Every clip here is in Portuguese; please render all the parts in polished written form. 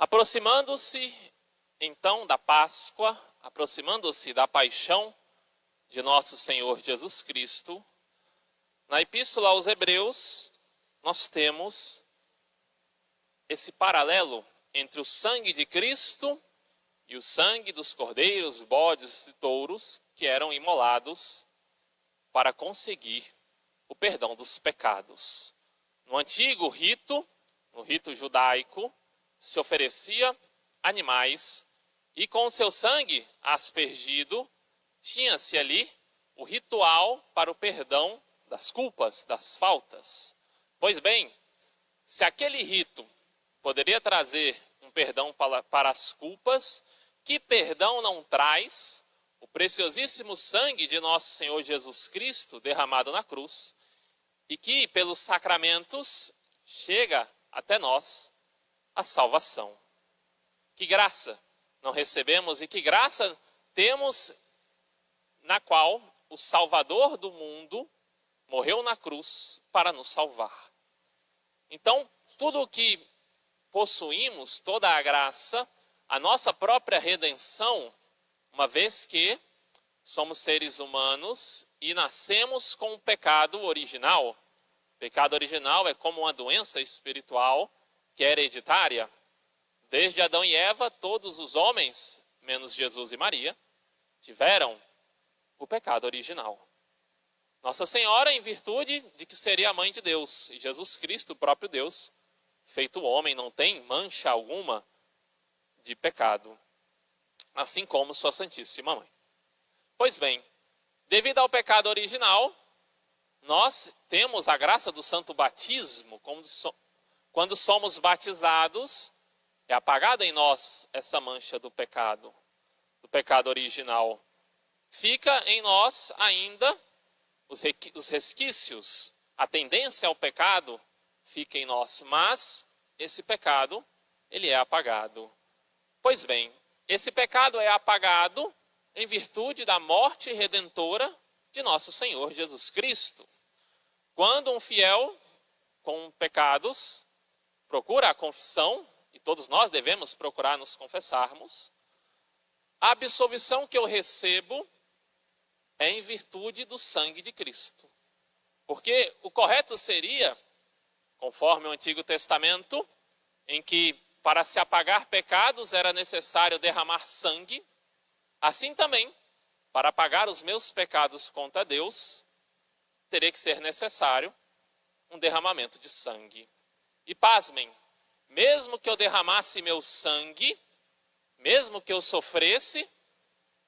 Aproximando-se então da Páscoa, aproximando-se da paixão de nosso Senhor Jesus Cristo, na Epístola aos Hebreus, nós temos esse paralelo entre o sangue de Cristo e o sangue dos cordeiros, bodes e touros que eram imolados para conseguir o perdão dos pecados. No antigo rito, no rito judaico, se oferecia animais e com o seu sangue aspergido, tinha-se ali o ritual para o perdão das culpas, das faltas. Pois bem, se aquele rito poderia trazer um perdão para as culpas, que perdão não traz o preciosíssimo sangue de nosso Senhor Jesus Cristo derramado na cruz e que pelos sacramentos chega até nós a salvação. Que graça não recebemos e que graça temos na qual o Salvador do mundo morreu na cruz para nos salvar. Então, tudo o que possuímos, toda a graça, a nossa própria redenção, uma vez que somos seres humanos e nascemos com o pecado original. O pecado original é como uma doença espiritual que é hereditária. Desde Adão e Eva, todos os homens, menos Jesus e Maria, tiveram o pecado original. Nossa Senhora, em virtude de que seria a mãe de Deus, e Jesus Cristo, o próprio Deus, feito homem, não tem mancha alguma de pecado, assim como sua Santíssima Mãe. Pois bem, devido ao pecado original, nós temos a graça do santo batismo. Quando somos batizados, é apagada em nós essa mancha do pecado original. Fica em nós ainda os resquícios, a tendência ao pecado fica em nós, mas esse pecado, ele é apagado. Pois bem, esse pecado é apagado em virtude da morte redentora de nosso Senhor Jesus Cristo. Quando um fiel com pecados procura a confissão, e todos nós devemos procurar nos confessarmos, a absolvição que eu recebo é em virtude do sangue de Cristo. Porque o correto seria, conforme o Antigo Testamento, em que para se apagar pecados era necessário derramar sangue, assim também, para apagar os meus pecados contra Deus, teria que ser necessário um derramamento de sangue. E pasmem, mesmo que eu derramasse meu sangue, mesmo que eu sofresse,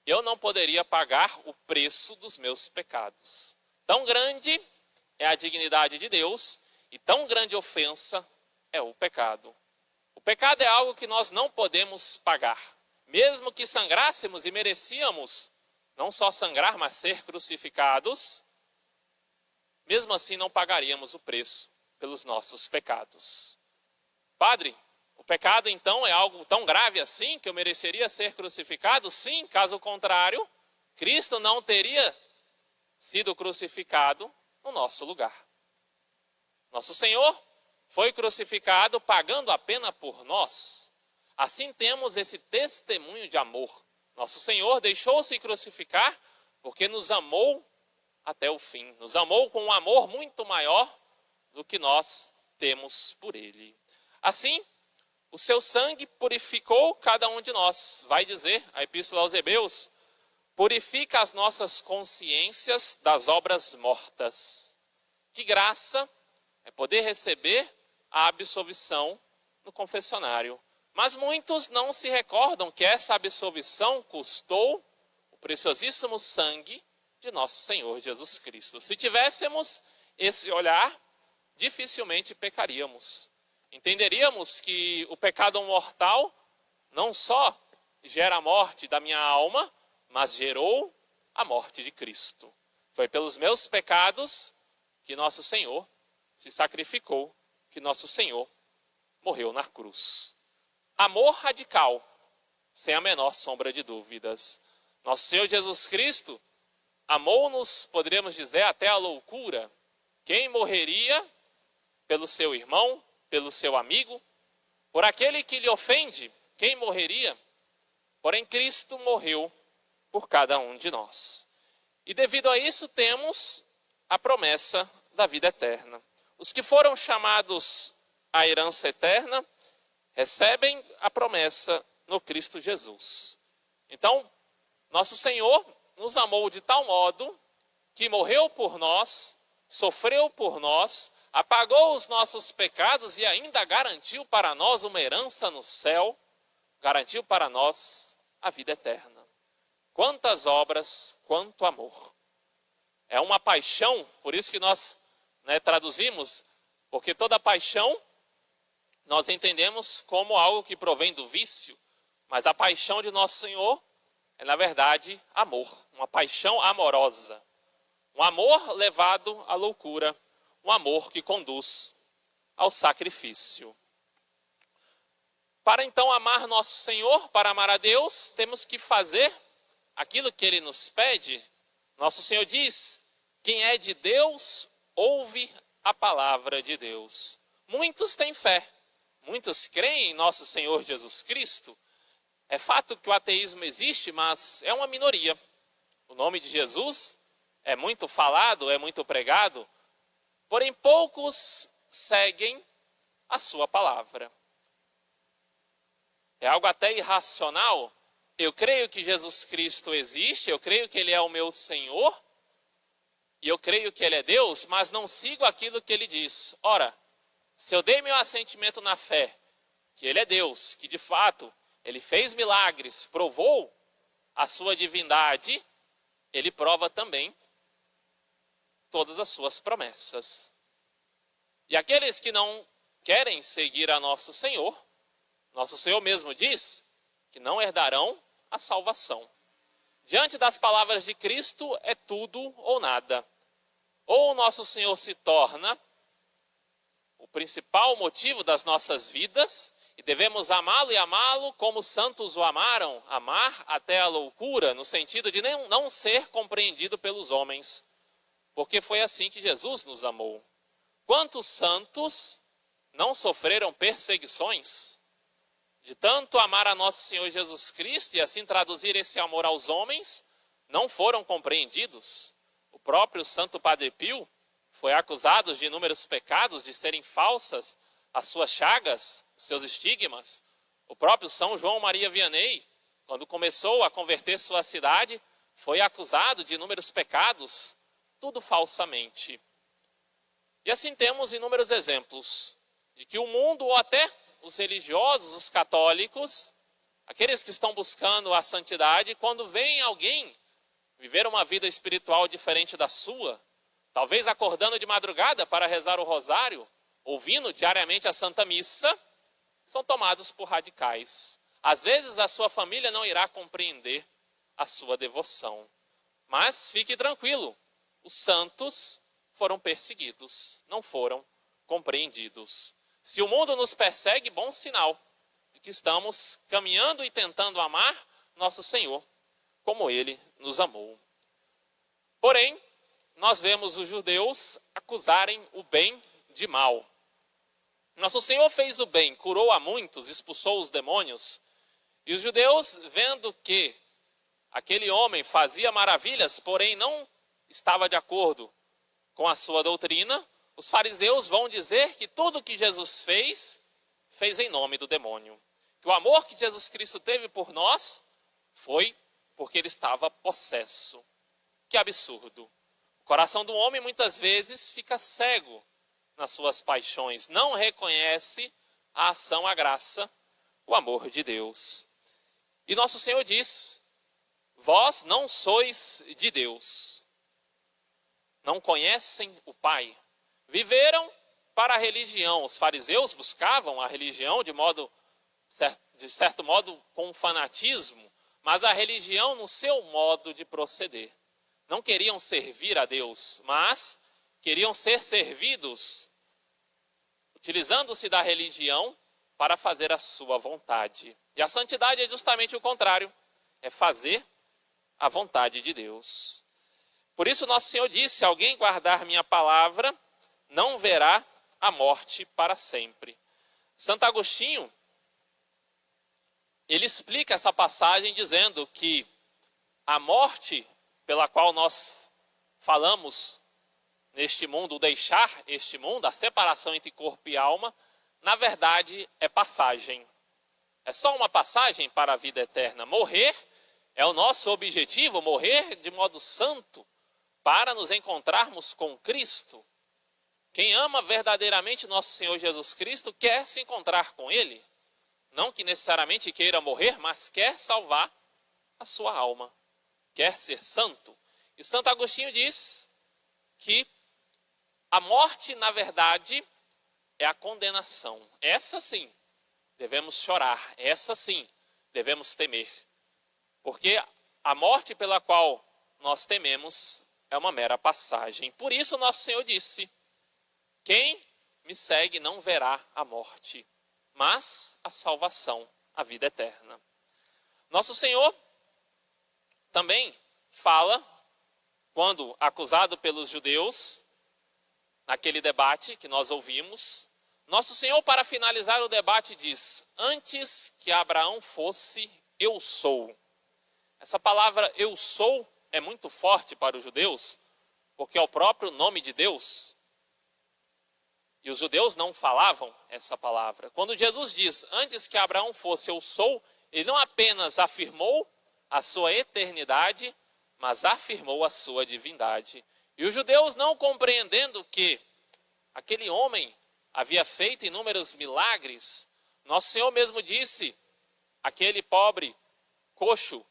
eu não poderia pagar o preço dos meus pecados. Tão grande é a dignidade de Deus e tão grande ofensa é o pecado. O pecado é algo que nós não podemos pagar. Mesmo que sangrássemos e merecíamos não só sangrar, mas ser crucificados, mesmo assim não pagaríamos o preço pelos nossos pecados. Padre, o pecado então é algo tão grave assim que eu mereceria ser crucificado? Sim, caso contrário, Cristo não teria sido crucificado no nosso lugar. Nosso Senhor foi crucificado pagando a pena por nós. Assim temos esse testemunho de amor. Nosso Senhor deixou-se crucificar porque nos amou até o fim. Nos amou com um amor muito maior do que nós temos por Ele. Assim, o seu sangue purificou cada um de nós. Vai dizer a Epístola aos Hebreus, purifica as nossas consciências das obras mortas. Que graça é poder receber a absolvição no confessionário. Mas muitos não se recordam que essa absolvição custou o preciosíssimo sangue de nosso Senhor Jesus Cristo. Se tivéssemos esse olhar, dificilmente pecaríamos. Entenderíamos que o pecado mortal não só gera a morte da minha alma, mas gerou a morte de Cristo. Foi pelos meus pecados que nosso Senhor se sacrificou, que nosso Senhor morreu na cruz. Amor radical, sem a menor sombra de dúvidas. Nosso Senhor Jesus Cristo amou-nos, poderíamos dizer, até a loucura. Quem morreria pelo seu irmão, pelo seu amigo, Por aquele que lhe ofende, quem morreria? Porém, Cristo morreu por cada um de nós. E devido a isso, temos a promessa da vida eterna. Os que foram chamados à herança eterna, recebem a promessa no Cristo Jesus. Então, nosso Senhor nos amou de tal modo que morreu por nós, sofreu por nós, apagou os nossos pecados e ainda garantiu para nós uma herança no céu, garantiu para nós a vida eterna. Quantas obras, quanto amor. É uma paixão, por isso que nós traduzimos, porque toda paixão nós entendemos como algo que provém do vício, mas a paixão de nosso Senhor é, na verdade, amor, uma paixão amorosa. Um amor levado à loucura, um amor que conduz ao sacrifício. Para então amar nosso Senhor, para amar a Deus, temos que fazer aquilo que Ele nos pede. Nosso Senhor diz, quem é de Deus, ouve a palavra de Deus. Muitos têm fé, muitos creem em nosso Senhor Jesus Cristo. É fato que o ateísmo existe, mas é uma minoria. O nome de Jesus é muito falado, é muito pregado, porém poucos seguem a sua palavra. É algo até irracional. Eu creio que Jesus Cristo existe, eu creio que Ele é o meu Senhor, e eu creio que Ele é Deus, mas não sigo aquilo que Ele diz. Ora, se eu dei meu assentimento na fé, que Ele é Deus, que de fato Ele fez milagres, provou a sua divindade, Ele prova também todas as suas promessas. E aqueles que não querem seguir a nosso Senhor mesmo diz que não herdarão a salvação. Diante das palavras de Cristo é tudo ou nada. Ou o nosso Senhor se torna o principal motivo das nossas vidas e devemos amá-lo e amá-lo como os santos o amaram, amar até a loucura, no sentido de não ser compreendido pelos homens. Porque foi assim que Jesus nos amou. Quantos santos não sofreram perseguições? De tanto amar a nosso Senhor Jesus Cristo e assim traduzir esse amor aos homens, não foram compreendidos. O próprio Santo Padre Pio foi acusado de inúmeros pecados, de serem falsas as suas chagas, os seus estigmas. O próprio São João Maria Vianney, quando começou a converter sua cidade, foi acusado de inúmeros pecados, tudo falsamente. E assim temos inúmeros exemplos de que o mundo, ou até os religiosos, os católicos, aqueles que estão buscando a santidade, quando vem alguém viver uma vida espiritual diferente da sua, talvez acordando de madrugada para rezar o rosário, ouvindo diariamente a Santa Missa, são tomados por radicais. Às vezes a sua família não irá compreender a sua devoção. Mas fique tranquilo, os santos foram perseguidos, não foram compreendidos. Se o mundo nos persegue, bom sinal de que estamos caminhando e tentando amar nosso Senhor como Ele nos amou. Porém, nós vemos os judeus acusarem o bem de mal. Nosso Senhor fez o bem, curou a muitos, expulsou os demônios. E os judeus, vendo que aquele homem fazia maravilhas, porém não estava de acordo com a sua doutrina, os fariseus vão dizer que tudo que Jesus fez, fez em nome do demônio. Que o amor que Jesus Cristo teve por nós foi porque ele estava possesso. Que absurdo. O coração do homem muitas vezes fica cego nas suas paixões, não reconhece a ação, a graça, o amor de Deus. E nosso Senhor diz, vós não sois de Deus, não conhecem o Pai. Viveram para a religião. Os fariseus buscavam a religião de certo modo com fanatismo, mas a religião no seu modo de proceder. Não queriam servir a Deus, mas queriam ser servidos, utilizando-se da religião para fazer a sua vontade. E a santidade é justamente o contrário, é fazer a vontade de Deus. Por isso nosso Senhor disse, se alguém guardar minha palavra, não verá a morte para sempre. Santo Agostinho, ele explica essa passagem dizendo que a morte pela qual nós falamos neste mundo, o deixar este mundo, a separação entre corpo e alma, na verdade é passagem. É só uma passagem para a vida eterna. Morrer é o nosso objetivo, morrer de modo santo, para nos encontrarmos com Cristo. Quem ama verdadeiramente nosso Senhor Jesus Cristo quer se encontrar com Ele. Não que necessariamente queira morrer, mas quer salvar a sua alma. Quer ser santo. E Santo Agostinho diz que a morte, na verdade, é a condenação. Essa sim, devemos chorar. Essa sim, devemos temer. Porque a morte pela qual nós tememos é uma mera passagem. Por isso nosso Senhor disse: quem me segue não verá a morte, mas a salvação, a vida eterna. Nosso Senhor também fala, quando acusado pelos judeus, naquele debate que nós ouvimos, nosso Senhor, para finalizar o debate, diz: antes que Abraão fosse, eu sou. Essa palavra eu sou é muito forte para os judeus, porque é o próprio nome de Deus. E os judeus não falavam essa palavra. Quando Jesus diz, antes que Abraão fosse, eu sou, ele não apenas afirmou a sua eternidade, mas afirmou a sua divindade. E os judeus, não compreendendo que aquele homem havia feito inúmeros milagres, nosso Senhor mesmo disse, aquele pobre coxo,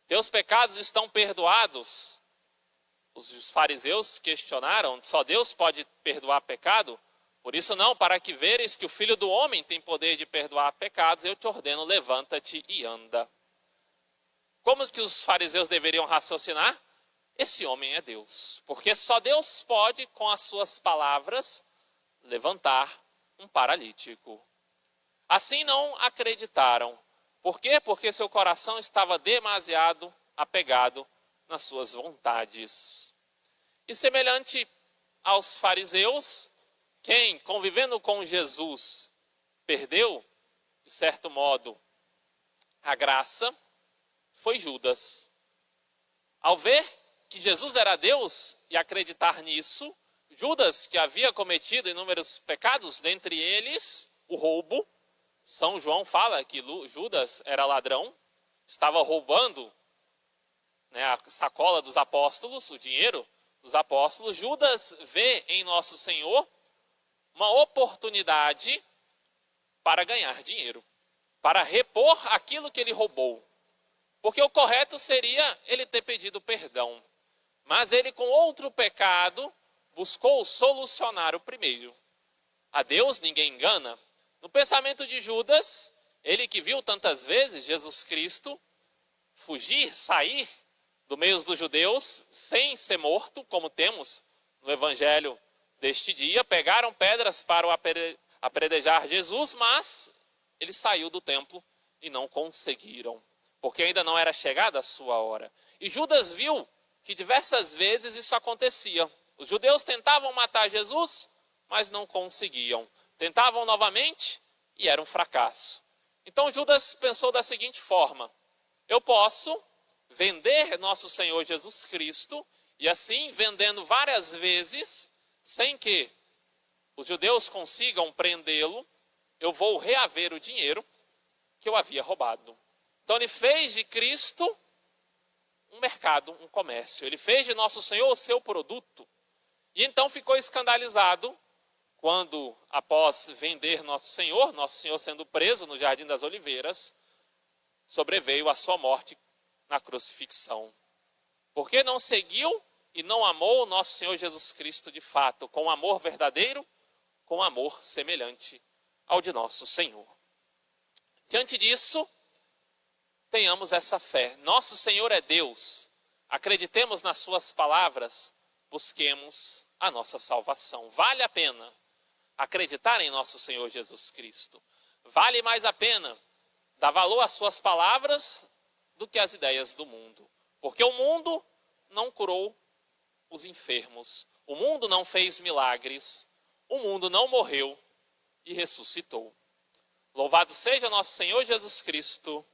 teus pecados estão perdoados. Os fariseus questionaram, só Deus pode perdoar pecado? Por isso não, para que veres que o Filho do Homem tem poder de perdoar pecados, eu te ordeno, levanta-te e anda. Como que os fariseus deveriam raciocinar? Esse homem é Deus, porque só Deus pode, com as suas palavras, levantar um paralítico. Assim não acreditaram. Por quê? Porque seu coração estava demasiado apegado nas suas vontades. E semelhante aos fariseus, quem, convivendo com Jesus, perdeu, de certo modo, a graça, foi Judas. Ao ver que Jesus era Deus e acreditar nisso, Judas, que havia cometido inúmeros pecados, dentre eles o roubo, São João fala que Judas era ladrão, estava roubando, a sacola dos apóstolos, o dinheiro dos apóstolos. Judas vê em nosso Senhor uma oportunidade para ganhar dinheiro, para repor aquilo que ele roubou. Porque o correto seria ele ter pedido perdão. Mas ele, com outro pecado, buscou solucionar o primeiro. A Deus ninguém engana. No pensamento de Judas, ele que viu tantas vezes Jesus Cristo fugir, sair do meio dos judeus, sem ser morto, como temos no evangelho deste dia, pegaram pedras para apedrejar Jesus, mas ele saiu do templo e não conseguiram, porque ainda não era chegada a sua hora. E Judas viu que diversas vezes isso acontecia. Os judeus tentavam matar Jesus, mas não conseguiam. Tentavam novamente e era um fracasso. Então Judas pensou da seguinte forma: eu posso vender nosso Senhor Jesus Cristo, e assim, vendendo várias vezes, sem que os judeus consigam prendê-lo, eu vou reaver o dinheiro que eu havia roubado. Então ele fez de Cristo um mercado, um comércio. Ele fez de nosso Senhor o seu produto. E então ficou escandalizado quando, após vender nosso Senhor sendo preso no Jardim das Oliveiras, sobreveio a sua morte na crucifixão. Porque não seguiu e não amou o nosso Senhor Jesus Cristo de fato, com amor verdadeiro, com amor semelhante ao de nosso Senhor. Diante disso, tenhamos essa fé. Nosso Senhor é Deus. Acreditemos nas suas palavras, busquemos a nossa salvação. Vale a pena acreditar em nosso Senhor Jesus Cristo. Vale mais a pena dar valor às suas palavras do que às ideias do mundo. Porque o mundo não curou os enfermos. O mundo não fez milagres. O mundo não morreu e ressuscitou. Louvado seja nosso Senhor Jesus Cristo.